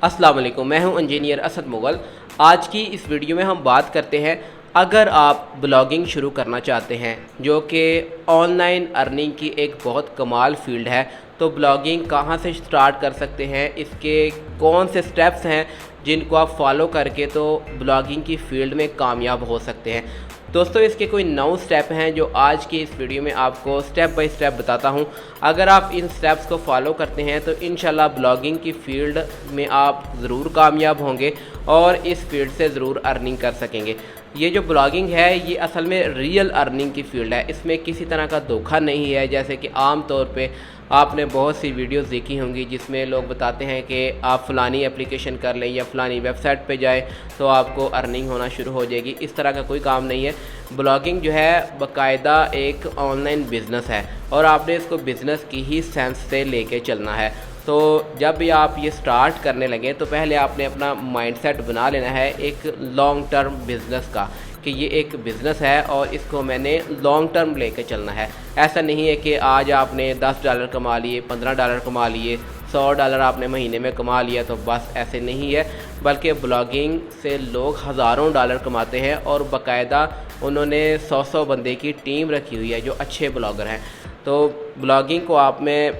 अस्सलाम वालेकुम, मैं हूं इंजीनियर असद मुगल। आज की इस वीडियो में हम बात करते हैं, अगर आप ब्लॉगिंग शुरू करना चाहते हैं जो कि ऑनलाइन अर्निंग की एक बहुत कमाल फील्ड है, तो ब्लॉगिंग कहां से स्टार्ट कर सकते हैं, इसके कौन से स्टेप्स हैं जिनको आप फॉलो करके तो ब्लॉगिंग की फील्ड में कामयाब हो सकते हैं। दोस्तों, इसके कोई 9 स्टेप हैं जो आज की इस वीडियो में आपको स्टेप बाय स्टेप बताता हूं। अगर आप इन स्टेप्स को फॉलो करते हैं तो इंशाल्लाह ब्लॉगिंग की फ़ील्ड में आप ज़रूर कामयाब होंगे और इस फील्ड से ज़रूर अर्निंग कर सकेंगे। ये जो ब्लॉगिंग है ये असल में रियल अर्निंग की फ़ील्ड है, इसमें किसी तरह का धोखा नहीं है। जैसे कि आम तौर पे आपने बहुत सी वीडियोस देखी होंगी जिसमें लोग बताते हैं कि आप फ़लानी एप्लीकेशन कर लें या फ़लानी वेबसाइट पे जाएं तो आपको अर्निंग होना शुरू हो जाएगी। इस तरह का कोई काम नहीं है। ब्लॉगिंग जो है बाकायदा एक ऑनलाइन बिज़नेस है और आपने इसको बिज़नेस की ही सेंस से लेके चलना है। तो जब भी आप ये स्टार्ट करने लगे तो पहले आपने अपना माइंडसेट बना लेना है एक लॉन्ग टर्म बिज़नेस का, कि ये एक बिज़नेस है और इसको मैंने लॉन्ग टर्म लेके चलना है। ऐसा नहीं है कि आज आपने $10 कमा लिए, $15 कमा लिए, $100 आपने महीने में कमा लिया तो बस, ऐसे नहीं है। बल्कि ब्लॉगिंग से लोग हज़ारों डॉलर कमाते हैं और बाकायदा उन्होंने 100 बंदे की टीम रखी हुई है जो अच्छे ब्लॉगर हैं। तो ब्लॉगिंग को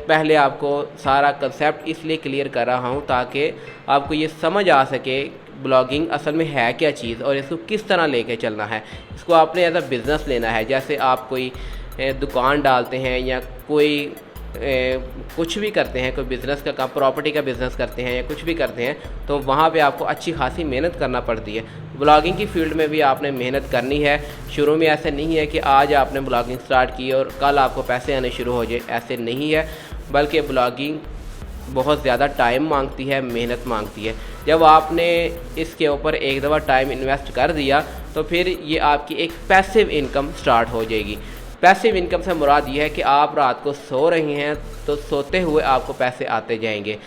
पहले आपको सारा कंसेप्ट इसलिए क्लियर कर रहा हूँ ताकि आपको ये समझ आ सके ब्लॉगिंग असल में है क्या चीज़ और इसको किस तरह लेके चलना है। इसको आपने एज अ बिज़नेस लेना है। जैसे आप कोई दुकान डालते हैं या कोई कुछ भी करते हैं, कोई बिज़नेस का काम, प्रॉपर्टी का बिज़नेस करते हैं या कुछ भी करते हैं, तो वहाँ पे आपको अच्छी खासी मेहनत करना पड़ती है। ब्लॉगिंग की फ़ील्ड में भी आपने मेहनत करनी है। शुरू में ऐसे नहीं है कि आज आपने ब्लॉगिंग स्टार्ट की और कल आपको पैसे आने शुरू हो जाए, ऐसे नहीं है। बल्कि ब्लॉगिंग बहुत ज़्यादा टाइम मांगती है, मेहनत मांगती है। जब आपने इसके ऊपर एक दफ़ा टाइम इन्वेस्ट कर दिया तो फिर ये आपकी एक पैसिव इनकम स्टार्ट हो जाएगी। पैसिव इनकम से मुराद ये है कि आप रात को सो रहे हैं तो सोते हुए आपको पैसे आते जाएंगे।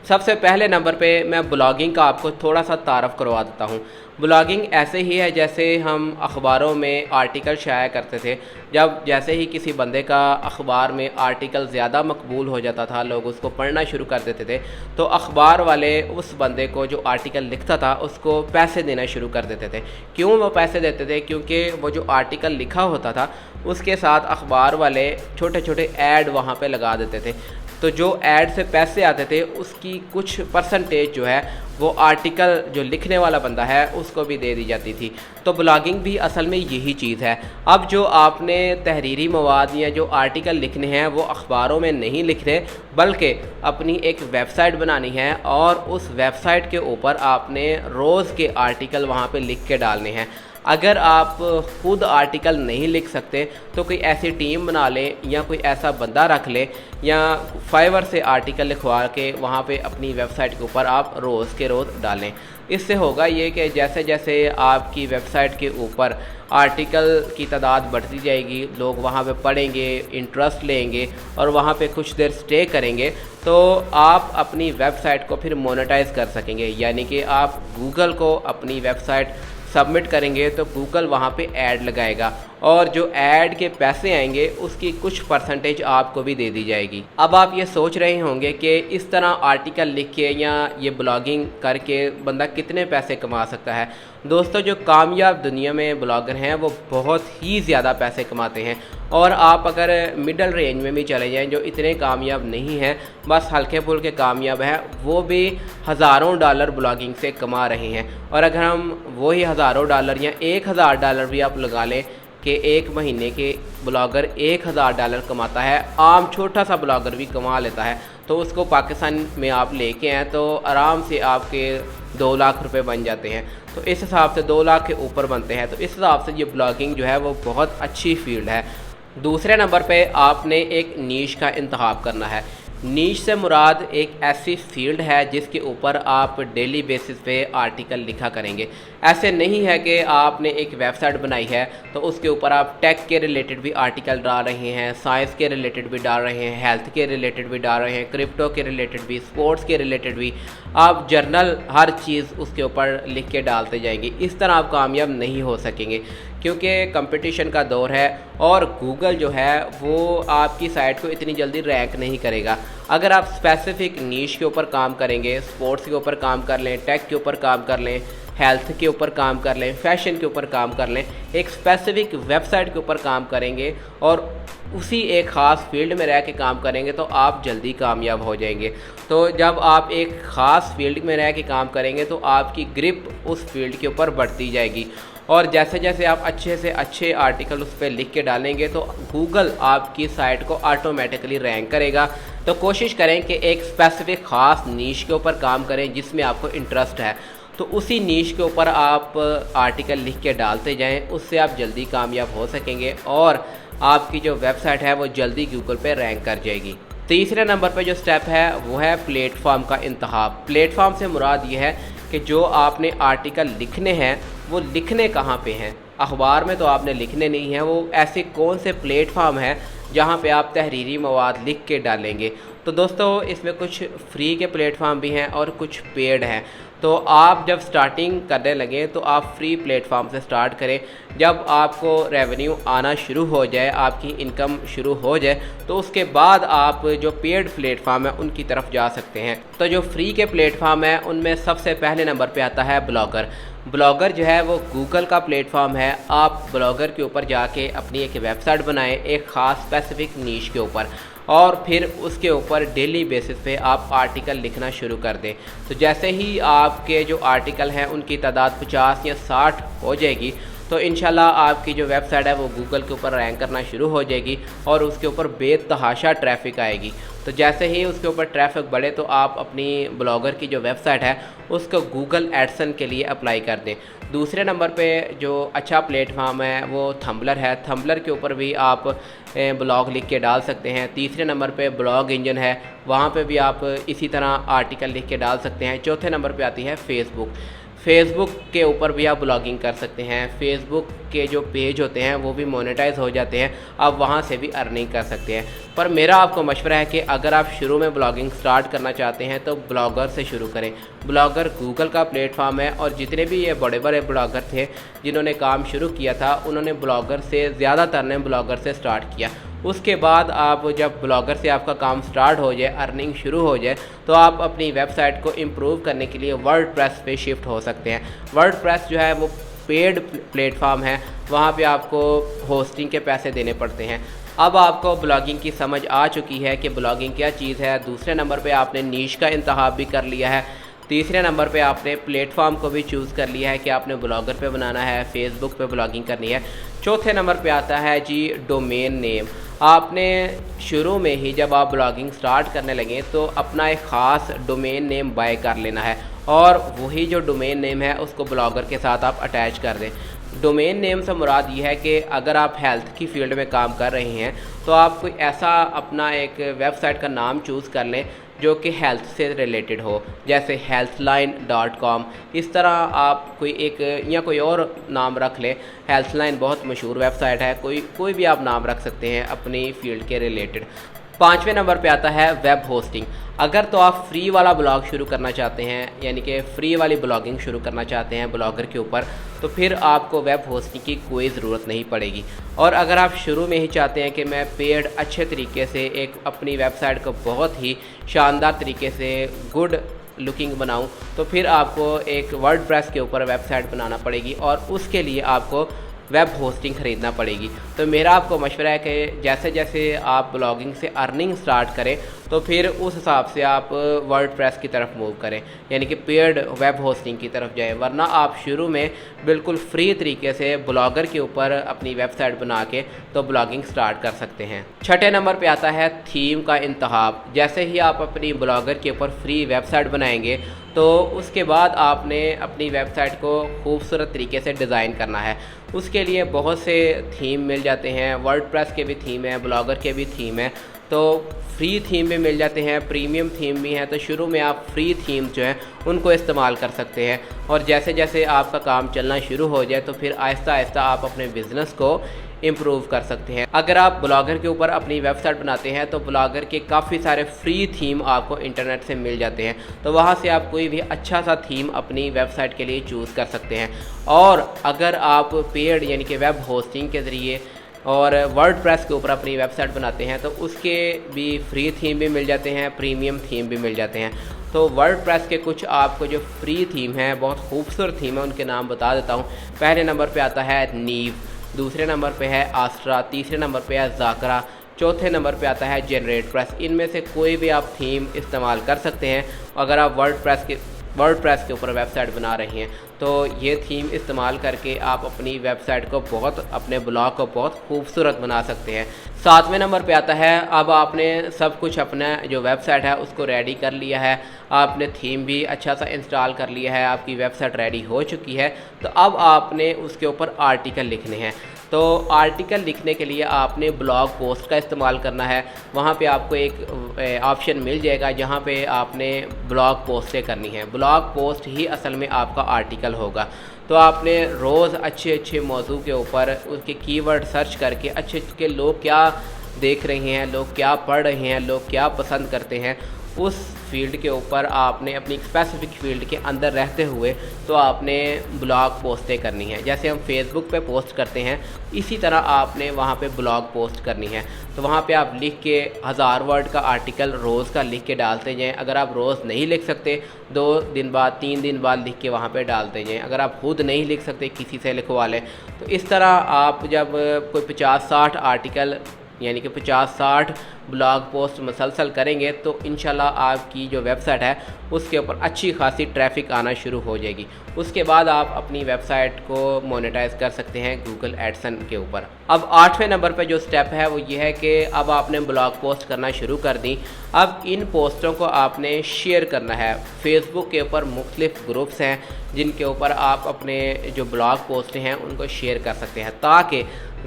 सबसे पहले नंबर पे मैं ब्लॉगिंग का आपको थोड़ा सा तारफ़ करवा देता हूँ। ब्लॉगिंग ऐसे ही है जैसे हम अखबारों में आर्टिकल शाया करते थे। जैसे ही किसी बंदे का अखबार में आर्टिकल ज़्यादा मकबूल हो जाता था, लोग उसको पढ़ना शुरू कर देते थे, तो अखबार वाले उस बंदे को जो आर्टिकल लिखता था उसको पैसे देना शुरू कर देते थे। क्यों वो पैसे देते थे? क्योंकि वो जो आर्टिकल लिखा होता था उसके साथ अखबार वाले छोटे छोटे ऐड वहाँ पे लगा देते थे। तो जो ऐड से पैसे आते थे उसकी कुछ परसेंटेज जो है वो आर्टिकल जो लिखने वाला बंदा है उसको भी दे दी जाती थी। तो ब्लॉगिंग भी असल में यही चीज़ है। अब जो आपने तहरीरी मवाद या जो आर्टिकल लिखने हैं वो अखबारों में नहीं लिखने, बल्कि अपनी एक वेबसाइट बनानी है और उस वेबसाइट के ऊपर आपने रोज़ के आर्टिकल वहाँ पे लिख के डालने हैं। अगर आप खुद आर्टिकल नहीं लिख सकते तो कोई ऐसी टीम बना लें या कोई ऐसा बंदा रख लें या फाइवर से आर्टिकल लिखवा के वहाँ पे अपनी वेबसाइट के ऊपर आप रोज़ के रोज़ डालें। इससे होगा ये कि जैसे जैसे आपकी वेबसाइट के ऊपर आर्टिकल की तादाद बढ़ती जाएगी, लोग वहाँ पे पढ़ेंगे, इंटरेस्ट लेंगे और वहाँ पे कुछ देर स्टे करेंगे, तो आप अपनी वेबसाइट को फिर मोनेटाइज कर सकेंगे। यानी कि आप गूगल को अपनी वेबसाइट सबमिट करेंगे तो गूगल वहाँ पे ऐड लगाएगा और जो ऐड के पैसे आएंगे उसकी कुछ परसेंटेज आपको भी दे दी जाएगी। अब आप ये सोच रहे होंगे कि इस तरह आर्टिकल लिख के या ये ब्लॉगिंग करके बंदा कितने पैसे कमा सकता है। दोस्तों, जो कामयाब दुनिया में ब्लॉगर हैं वो बहुत ही ज़्यादा पैसे कमाते हैं और आप अगर मिडल रेंज में भी चले जाएं जो इतने कामयाब नहीं हैं, बस हल्के फुल्के कामयाब हैं, वो भी हज़ारों डॉलर ब्लॉगिंग से कमा रहे हैं। और अगर हम वही हज़ारों डॉलर या $1000 भी आप लगा लें कि एक महीने के ब्लॉगर $1000 कमाता है, आम छोटा सा ब्लॉगर भी कमा लेता है, तो उसको पाकिस्तान में आप लेके आएँ तो आराम से आपके 2 लाख रुपए बन जाते हैं। तो इस हिसाब से 2 लाख के ऊपर बनते हैं। तो इस हिसाब से ये ब्लॉगिंग जो है वो बहुत अच्छी फील्ड है। दूसरे नंबर पे आपने एक नीश का इंतखाब करना है। नीश से मुराद एक ऐसी फील्ड है जिसके ऊपर आप डेली बेसिस पे आर्टिकल लिखा करेंगे। ऐसे नहीं है कि आपने एक वेबसाइट बनाई है तो उसके ऊपर आप टेक के रिलेटेड भी आर्टिकल डाल रहे हैं, साइंस के रिलेटेड भी डाल रहे हैं, हेल्थ के रिलेटेड भी डाल रहे हैं, क्रिप्टो के रिलेटेड भी, स्पोर्ट्स के रिलेटेड भी, आप जर्नल हर चीज़ उसके ऊपर लिख के डालते जाएंगे। इस तरह आप कामयाब नहीं हो सकेंगे क्योंकि कंपटीशन का दौर है और गूगल जो है वो आपकी साइट को इतनी जल्दी रैंक नहीं करेगा। अगर आप स्पेसिफिक नीश के ऊपर काम करेंगे, स्पोर्ट्स के ऊपर काम कर लें, टेक के ऊपर काम कर लें, हेल्थ के ऊपर काम कर लें, फैशन के ऊपर काम कर लें, एक स्पेसिफिक वेबसाइट के ऊपर काम करेंगे और उसी एक ख़ास फील्ड में रह के काम करेंगे तो आप जल्दी कामयाब हो जाएंगे। तो जब आप एक ख़ास फील्ड में रह के काम करेंगे तो आपकी ग्रिप उस फील्ड के ऊपर बढ़ती जाएगी और जैसे जैसे आप अच्छे से अच्छे आर्टिकल उस पर लिख के डालेंगे तो गूगल आपकी साइट को ऑटोमेटिकली रैंक करेगा। तो कोशिश करें कि एक स्पेसिफिक ख़ास नीश के ऊपर काम करें जिसमें आपको इंटरेस्ट है, तो उसी नीश के ऊपर आप आर्टिकल लिख के डालते जाएं, उससे आप जल्दी कामयाब हो सकेंगे और आपकी जो वेबसाइट है वो जल्दी गूगल पे रैंक कर जाएगी। तीसरे नंबर पे जो स्टेप है वो है प्लेटफॉर्म का इंतखाब। प्लेटफॉर्म से मुराद ये है कि जो आपने आर्टिकल लिखने हैं वो लिखने कहाँ पे हैं। अखबार में तो आपने लिखने नहीं हैं, वो ऐसे कौन से प्लेटफॉर्म हैं जहाँ पे आप तहरीरी मवाद लिख के डालेंगे। तो दोस्तों इसमें कुछ फ्री के प्लेटफॉर्म भी हैं और कुछ पेड हैं। तो आप जब स्टार्टिंग करने लगें तो आप फ्री प्लेटफॉर्म से स्टार्ट करें। जब आपको रेवेन्यू आना शुरू हो जाए, आपकी इनकम शुरू हो जाए, तो उसके बाद आप जो पेड प्लेटफॉर्म है उनकी तरफ जा सकते हैं। तो जो फ्री के प्लेटफॉर्म है उनमें सबसे पहले नंबर पे आता है ब्लॉगर। ब्लॉगर जो है वो गूगल का प्लेटफॉर्म है। आप ब्लॉगर के ऊपर जाके अपनी एक वेबसाइट बनाएं एक ख़ास स्पेसिफिक नीश के ऊपर और फिर उसके ऊपर डेली बेसिस पे आप आर्टिकल लिखना शुरू कर दें। तो जैसे ही आपके जो आर्टिकल हैं उनकी तादाद 50 या 60 हो जाएगी तो इंशाल्लाह आपकी जो वेबसाइट है वो गूगल के ऊपर रैंक करना शुरू हो जाएगी और उसके ऊपर बेतहाशा ट्रैफिक आएगी। तो जैसे ही उसके ऊपर ट्रैफिक बढ़े तो आप अपनी ब्लॉगर की जो वेबसाइट है उसको गूगल एडसन के लिए अप्लाई कर दें। दूसरे नंबर पे जो अच्छा प्लेटफॉर्म है वो थंबलर है। थंबलर के ऊपर भी आप ब्लॉग लिख के डाल सकते हैं। तीसरे नंबर पे ब्लॉग इंजन है, वहाँ पे भी आप इसी तरह आर्टिकल लिख के डाल सकते हैं। चौथे नंबर पे आती है फेसबुक। फेसबुक के ऊपर भी आप ब्लॉगिंग कर सकते हैं। फेसबुक के जो पेज होते हैं वो भी मोनेटाइज हो जाते हैं, आप वहाँ से भी अर्निंग कर सकते हैं। पर मेरा आपको मशवरा है कि अगर आप शुरू में ब्लॉगिंग स्टार्ट करना चाहते हैं तो ब्लॉगर से शुरू करें। ब्लॉगर गूगल का प्लेटफॉर्म है और जितने भी ये बड़े बड़े ब्लॉगर थे जिन्होंने काम शुरू किया था उन्होंने ब्लॉगर से, ज़्यादातर ने ब्लॉगर से स्टार्ट किया। उसके बाद आप जब ब्लॉगर से आपका काम स्टार्ट हो जाए, अर्निंग शुरू हो जाए, तो आप अपनी वेबसाइट को इम्प्रूव करने के लिए वर्डप्रेस पे शिफ्ट हो सकते हैं। वर्डप्रेस जो है वो पेड प्लेटफॉर्म है, वहाँ पे आपको होस्टिंग के पैसे देने पड़ते हैं। अब आपको ब्लॉगिंग की समझ आ चुकी है कि ब्लॉगिंग क्या चीज़ है। दूसरे नंबर पे आपने नीश का इंतखाब भी कर लिया है। तीसरे नंबर पे आपने प्लेटफॉर्म को भी चूज़ कर लिया है कि आपने ब्लॉगर पे बनाना है, फेसबुक पे ब्लॉगिंग करनी है। चौथे नंबर पे आता है जी डोमेन नेम। आपने शुरू में ही जब आप ब्लॉगिंग स्टार्ट करने लगे तो अपना एक ख़ास डोमेन नेम बाय कर लेना है और वही जो डोमेन नेम है उसको ब्लॉगर के साथ आप अटैच कर दें। डोमेन नेम से मुराद ये है कि अगर आप हेल्थ की फील्ड में काम कर रहे हैं तो आप कोई ऐसा अपना एक वेबसाइट का नाम चूज़ कर लें जो कि हेल्थ से रिलेटेड हो, जैसे healthline.com। इस तरह आप कोई एक या कोई और नाम रख लें। हेल्थलाइन बहुत मशहूर वेबसाइट है, कोई भी आप नाम रख सकते हैं अपनी फील्ड के रिलेटेड। पाँचवें नंबर पे आता है वेब होस्टिंग। अगर तो आप फ्री वाला ब्लॉग शुरू करना चाहते हैं, यानी कि फ्री वाली ब्लॉगिंग शुरू करना चाहते हैं ब्लॉगर के ऊपर, तो फिर आपको वेब होस्टिंग की कोई ज़रूरत नहीं पड़ेगी। और अगर आप शुरू में ही चाहते हैं कि मैं पेड अच्छे तरीके से एक अपनी वेबसाइट को बहुत ही शानदार तरीके से गुड लुकिंग बनाऊं, तो फिर आपको एक वर्डप्रेस के ऊपर वेबसाइट बनाना पड़ेगी और उसके लिए आपको वेब होस्टिंग ख़रीदना पड़ेगी। तो मेरा आपको मशवरा है कि जैसे जैसे आप ब्लॉगिंग से अर्निंग स्टार्ट करें तो फिर उस हिसाब से आप वर्डप्रेस की तरफ मूव करें, यानी कि पेड वेब होस्टिंग की तरफ जाएं। वरना आप शुरू में बिल्कुल फ्री तरीके से ब्लॉगर के ऊपर अपनी वेबसाइट बना के तो ब्लॉगिंग स्टार्ट कर सकते हैं। छठे नंबर पे आता है थीम का इंतखाब। जैसे ही आप अपनी ब्लॉगर के ऊपर फ्री वेबसाइट बनाएंगे तो उसके बाद आपने अपनी वेबसाइट को खूबसूरत तरीके से डिज़ाइन करना है। उसके लिए बहुत से थीम मिल जाते हैं, वर्डप्रेस के भी थीम है, ब्लॉगर के भी थीम है, तो फ्री थीम भी मिल जाते हैं, प्रीमियम थीम भी हैं। तो शुरू में आप फ्री थीम जो हैं उनको इस्तेमाल कर सकते हैं और जैसे जैसे आपका काम चलना शुरू हो जाए तो फिर आहिस्ता आहिस्ता आप अपने बिज़नेस को इम्प्रूव कर सकते हैं। अगर आप ब्लॉगर के ऊपर अपनी वेबसाइट बनाते हैं तो ब्लॉगर के काफ़ी सारे फ्री थीम आपको इंटरनेट से मिल जाते हैं, तो वहाँ से आप कोई भी अच्छा सा थीम अपनी वेबसाइट के लिए चूज़ कर सकते हैं। और अगर आप पेड यानी कि वेब होस्टिंग के ज़रिए और वर्डप्रेस के ऊपर अपनी वेबसाइट बनाते हैं तो उसके भी फ्री थीम भी मिल जाते हैं, प्रीमियम थीम भी मिल जाते हैं। तो वर्डप्रेस के कुछ आपको जो फ्री थीम है, बहुत खूबसूरत थीम है, उनके नाम बता देता हूँ। पहले नंबर पे आता है नीव, दूसरे नंबर पे है आस्ट्रा, तीसरे नंबर पे है ज़ाकरा, चौथे नंबर पे आता है जनरेट प्रेस। इनमें से कोई भी आप थीम इस्तेमाल कर सकते हैं। अगर आप वर्डप्रेस के ऊपर वेबसाइट बना रही हैं तो ये थीम इस्तेमाल करके आप अपनी वेबसाइट को अपने ब्लॉग को बहुत खूबसूरत बना सकते हैं। सातवें नंबर पे आता है, अब आपने सब कुछ अपना जो वेबसाइट है उसको रेडी कर लिया है, आपने थीम भी अच्छा सा इंस्टॉल कर लिया है, आपकी वेबसाइट रेडी हो चुकी है, तो अब आपने उसके ऊपर आर्टिकल लिखने हैं। तो आर्टिकल लिखने के लिए आपने ब्लॉग पोस्ट का इस्तेमाल करना है। वहाँ पे आपको एक ऑप्शन मिल जाएगा जहाँ पे आपने ब्लॉग पोस्टें करनी है। ब्लॉग पोस्ट ही असल में आपका आर्टिकल होगा। तो आपने रोज़ अच्छे अच्छे मौजू के ऊपर उसके कीवर्ड सर्च करके अच्छे अच्छे लोग क्या देख रहे हैं, लोग क्या पढ़ रहे हैं, लोग क्या पसंद करते हैं, उस फील्ड के ऊपर आपने अपनी स्पेसिफिक फील्ड के अंदर रहते हुए तो आपने ब्लॉग पोस्टें करनी है। जैसे हम फेसबुक पे पोस्ट करते हैं इसी तरह आपने वहाँ पे ब्लॉग पोस्ट करनी है। तो वहाँ पे आप लिख के 1000 वर्ड का आर्टिकल रोज़ का लिख के डालते जाएँ। अगर आप रोज़ नहीं लिख सकते 2 दिन बाद 3 दिन बाद लिख के वहाँ पे डालते जाएँ। अगर आप खुद नहीं लिख सकते किसी से लिखवा लें। तो इस तरह आप जब कोई 50-60 आर्टिकल यानी कि 50-60 ब्लॉग पोस्ट मुसलसल करेंगे तो इंशाल्लाह आपकी जो वेबसाइट है उसके ऊपर अच्छी खासी ट्रैफिक आना शुरू हो जाएगी। उसके बाद आप अपनी वेबसाइट को मोनेटाइज कर सकते हैं गूगल एडसन के ऊपर। अब 8वें नंबर पे जो स्टेप है वो ये है कि अब आपने ब्लॉग पोस्ट करना शुरू कर दी। अब इन पोस्टों को आपने शेयर करना है। फेसबुक के ऊपर मुख्तलिफ ग्रुप्स हैं जिनके ऊपर आप अपने जो ब्लॉग पोस्ट हैं उनको शेयर कर सकते हैं ताकि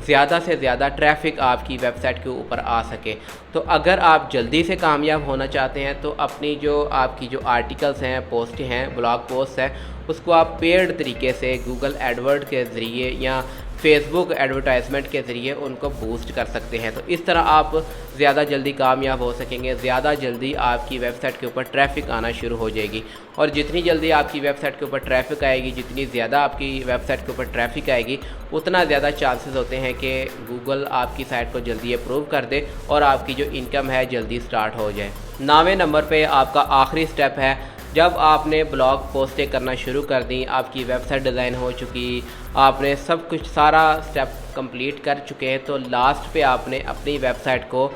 ज़्यादा से ज़्यादा ट्रैफिक आपकी वेबसाइट के ऊपर आ सके। तो अगर आप जल्दी से कामयाब होना चाहते हैं तो अपनी जो आपकी जो आर्टिकल्स हैं, पोस्ट हैं, ब्लॉग पोस्ट हैं, उसको आप पेड तरीके से गूगल एडवर्ड के ज़रिए या फेसबुक एडवर्टाइजमेंट के ज़रिए उनको बूस्ट कर सकते हैं। तो इस तरह आप ज़्यादा जल्दी कामयाब हो सकेंगे, ज़्यादा जल्दी आपकी वेबसाइट के ऊपर ट्रैफिक आना शुरू हो जाएगी। और जितनी जल्दी आपकी वेबसाइट के ऊपर ट्रैफिक आएगी, जितनी ज़्यादा आपकी वेबसाइट के ऊपर ट्रैफिक आएगी, उतना ज़्यादा चांसेस होते हैं कि गूगल आपकी साइट को जल्दी अप्रूव कर दे और आपकी जो इनकम है जल्दी स्टार्ट हो जाए। 9वें नंबर पे आपका आखिरी स्टेप है, जब आपने ब्लॉग पोस्टें करना शुरू कर दी, आपकी वेबसाइट डिज़ाइन हो चुकी, आपने सब कुछ सारा स्टेप कंप्लीट कर चुके हैं, तो लास्ट पे आपने अपनी वेबसाइट को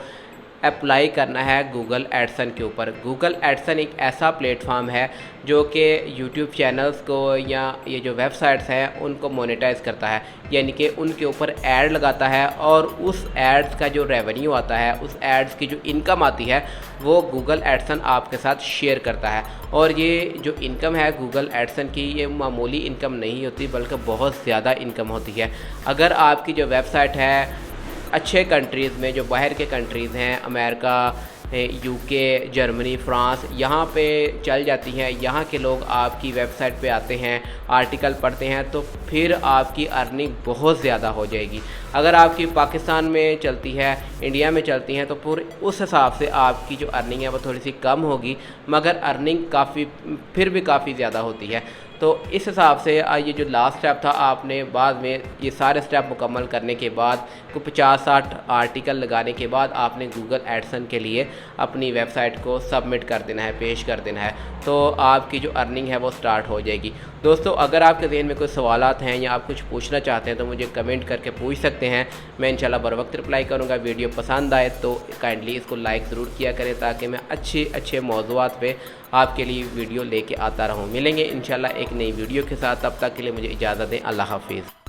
अप्लाई करना है गूगल एडसन के ऊपर। गूगल एडसन एक ऐसा प्लेटफॉर्म है जो कि यूट्यूब चैनल्स को या ये जो वेबसाइट्स हैं उनको मोनेटाइज करता है, यानी कि उनके ऊपर ऐड लगाता है और उस एड्स का जो रेवेन्यू आता है, उस एड्स की जो इनकम आती है वो गूगल एडसन आपके साथ शेयर करता है। और ये जो इनकम है गूगल एडसन की, ये मामूली इनकम नहीं होती बल्कि बहुत ज़्यादा इनकम होती है। अगर आपकी जो वेबसाइट है अच्छे कंट्रीज़ में, जो बाहर के कंट्रीज़ हैं, अमेरिका, यूके, जर्मनी, फ्रांस, यहाँ पे चल जाती हैं, यहाँ के लोग आपकी वेबसाइट पे आते हैं, आर्टिकल पढ़ते हैं, तो फिर आपकी अर्निंग बहुत ज़्यादा हो जाएगी। अगर आपकी पाकिस्तान में चलती है, इंडिया में चलती हैं, तो पूरे उस हिसाब से आपकी जो अर्निंग है वो थोड़ी सी कम होगी, मगर अर्निंग फिर भी काफ़ी ज़्यादा होती है। तो इस हिसाब से ये जो लास्ट स्टेप था, आपने बाद में ये सारे स्टेप मुकम्मल करने के बाद को 50-60 आर्टिकल लगाने के बाद आपने गूगल एडसन के लिए अपनी वेबसाइट को सबमिट कर देना है, पेश कर देना है, तो आपकी जो अर्निंग है वो स्टार्ट हो जाएगी। दोस्तों, अगर आपके ज़हन में कोई सवालात हैं या आप कुछ पूछना चाहते हैं तो मुझे कमेंट करके पूछ सकते हैं, मैं इंशाल्लाह बर वक्त रिप्लाई करूँगा। वीडियो पसंद आए तो काइंडली इसको लाइक ज़रूर किया करें ताकि मैं अच्छे मौज़ूआत पे आपके लिए वीडियो लेके आता रहूँ। मिलेंगे इंशाल्लाह एक नई वीडियो के साथ, तब तक के लिए मुझे इजाज़त दें। अल्लाह हाफिज़।